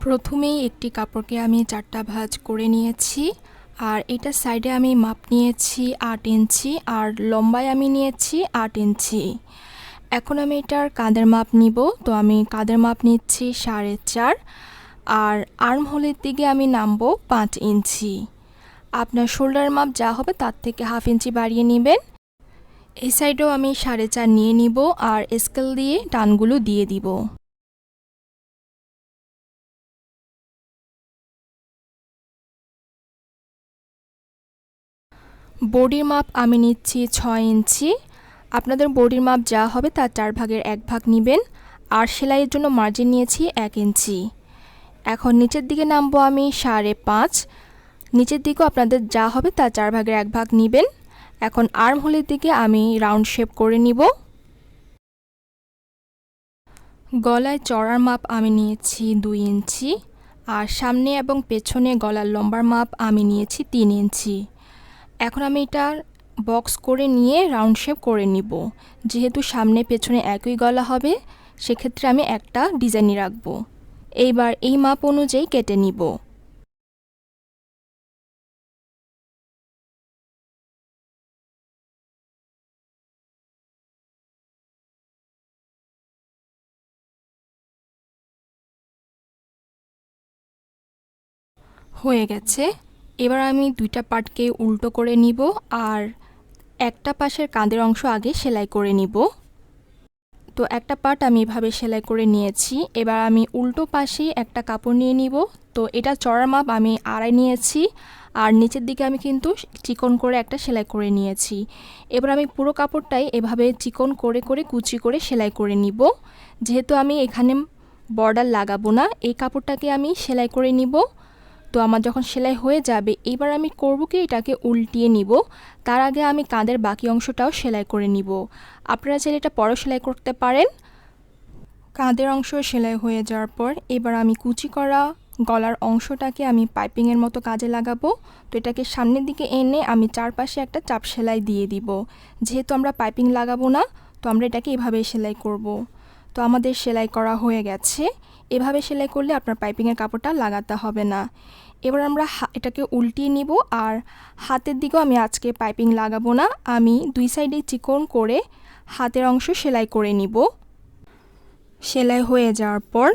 প্রথমেই একটি কাপড়কে আমি 4টা ভাঁজ করে নিয়েছি আর এটা সাইডে আমি মাপ নিয়েছি 8 ইঞ্চি আর লম্বায় আমি নিয়েছি 8 ইঞ্চি। এখন আমি এটার কাঁধের মাপ নিব, তো আমি কাঁধের মাপ নিচ্ছি 4.5 আর আর্ম হোলের দিকে আমি নামবো 5 ইঞ্চি। আপনার শোল্ডার মাপ যা হবে তার থেকে হাফ ইঞ্চি বাড়িয়ে নেবেন। এই সাইডেও আমি 4.5 নিয়ে নিব আর স্কেল দিয়ে টানগুলো দিয়ে দিব। বডির মাপ আমি নিচ্ছি 6 ইঞ্চি। আপনাদের বডির মাপ যা হবে তার 4 ভাগের 1 ভাগ নেবেন আর সেলাইয়ের জন্য মার্জিন নিয়েছি 1 ইঞ্চি। এখন নিচের দিকে নামবো আমি 5.5। নিচের দিকেও আপনাদের যা হবে তার 4 ভাগের 1 ভাগ নেবেন। এখন আর্ম হোলের দিকে আমি রাউন্ড শেপ করে নিব। গলায় চড়ার মাপ আমি নিয়েছি 2 ইঞ্চি আর সামনে এবং পেছনে গলার লম্বার মাপ আমি নিয়েছি 3 ইঞ্চি। এখন আমি এটার বক্স করে নিয়ে রাউন্ড শেপ করে নিব। যেহেতু সামনে পেছনে একই গলা হবে সেক্ষেত্রে আমি একটা ডিজাইনই রাখবো। এইবার এই মাপ অনুযায়ী কেটে নিব। হয়ে গেছে। এবার আমি দুইটা পার্টকে উল্টো করে নিব আর একটা পাশের কাঁধের অংশ আগে সেলাই করে নিব। তো একটা পার্ট আমি এভাবে সেলাই করে নিয়েছি। এবার আমি উল্টো পাশে একটা কাপড় নিয়ে নিব। তো এটা চড়ার মাপ আমি 2.5 নিয়েছি আর নিচের দিকে আমি কিন্তু চিকন করে একটা সেলাই করে নিয়েছি। এবার আমি পুরো কাপড়টাই এভাবে চিকন করে করে কুচি করে সেলাই করে নিব। যেহেতু আমি এখানে বর্ডার লাগাবো না, এই কাপড়টাকে আমি সেলাই করে নিব। তো আমার যখন সেলাই হয়ে যাবে এবার আমি করব কি এটাকে উল্টিয়ে নিব। তার আগে আমি কাঁধের বাকি অংশটাও সেলাই করে নিব। আপনারা চাইলে এটা পরেও সেলাই করতে পারেন। কাঁধের অংশ সেলাই হয়ে যাওয়ার পর এবার আমি কুচি করা গলার অংশটাকে আমি পাইপিংয়ের মতো কাজে লাগাবো। তো এটাকে সামনের দিকে এনে আমি চারপাশে একটা চাপ সেলাই দিয়ে দিব। যেহেতু আমরা পাইপিং লাগাবো না, তো আমরা এটাকে এভাবে সেলাই করব। তো আমাদের সেলাই করা হয়ে গেছে। এভাবে সেলাই করলে আপনার পাইপিংয়ের কাপড়টা লাগাতে হবে না। এবার আমরা এটাকে উল্টিয়ে নিব আর হাতের দিকেও আমি আজকে পাইপিং লাগাবো না, আমি দুই সাইডে চিকন করে হাতের অংশ সেলাই করে নিব। সেলাই হয়ে যাওয়ার পর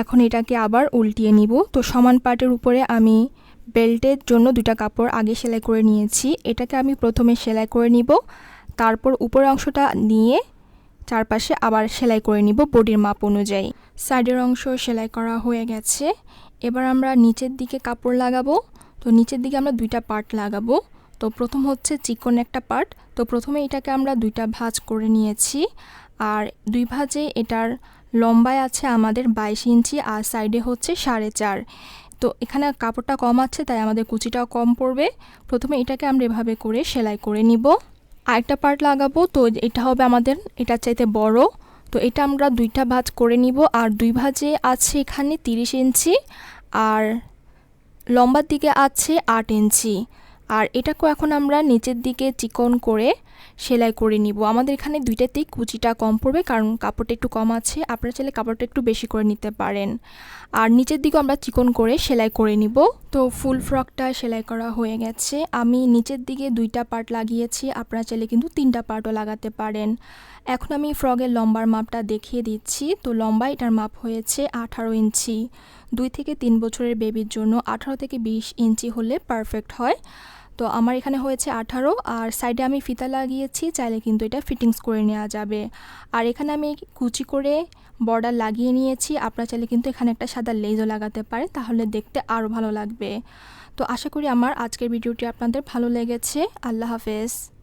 এখন এটাকে আবার উল্টিয়ে নিব। তো সমান পার্টের উপরে আমি বেল্টের জন্য দুটা কাপড় আগে সেলাই করে নিয়েছি। এটাকে আমি প্রথমে সেলাই করে নিব, তারপর উপরের অংশটা নিয়ে চারপাশে আবার সেলাই করে নিব বডির মাপ অনুযায়ী। সাইডের অংশ সেলাই করা হয়ে গেছে। এবার আমরা নিচের দিকে কাপড় লাগাবো। তো নিচের দিকে আমরা দুইটা পার্ট লাগাবো। তো প্রথম হচ্ছে চিকন একটা পার্ট। তো প্রথমে এটাকে আমরা দুইটা ভাঁজ করে নিয়েছি আর দুই ভাঁজে এটার লম্বায় আছে আমাদের 22 ইঞ্চি আর সাইডে হচ্ছে 4.5। তো এখানে কাপড়টা কম আছে তাই আমাদের কুচিটাও কম পড়বে। প্রথমে এটাকে আমরা এভাবে করে সেলাই করে নিব। আরেকটা পার্ট লাগাবো, তো এটা হবে আমাদের এটার চাইতে বড়। তো এটা আমরা দুইটা ভাঁজ করে নিব আর দুই ভাঁজে আছে এখানে 30 ইঞ্চি আর লম্বার দিকে আছে 8 ইঞ্চি। আর এটাকেও এখন আমরা নিচের দিকে চিকন করে সেলাই করে নিব। আমাদের এখানে দুইটাতেই কুচিটা কম পড়বে কারণ কাপড়টা একটু কম আছে। আপনারা চাইলে কাপড়টা একটু বেশি করে নিতে পারেন। আর নিচের দিকেও আমরা চিকন করে সেলাই করে নিব। তো ফুল ফ্রকটা সেলাই করা হয়ে গেছে। আমি নিচের দিকে দুইটা পার্ট লাগিয়েছি, আপনারা চাইলে কিন্তু 3টা পার্টও লাগাতে পারেন। এখন আমি ফ্রকের লম্বার মাপটা দেখিয়ে দিচ্ছি। তো লম্বা এটার মাপ হয়েছে 18 ইঞ্চি। 2 থেকে 3 বছরের বেবির জন্য 18 থেকে 20 ইঞ্চি হলে পারফেক্ট হয়। তো আমার এখানে হয়েছে 18 আর সাইডে আমি ফিতা লাগিয়েছি, চাইলে কিন্তু এটা ফিটিংস করে নেওয়া যাবে। আর এখানে আমি কুচি করে বর্ডার লাগিয়ে নিয়েছি। আপনারা চাইলে কিন্তু এখানে একটা সাদা লেজও লাগাতে পারেন, তাহলে দেখতে আরও ভালো লাগবে। তো আশা করি আমার আজকের ভিডিওটি আপনাদের ভালো লেগেছে। আল্লাহ হাফেজ।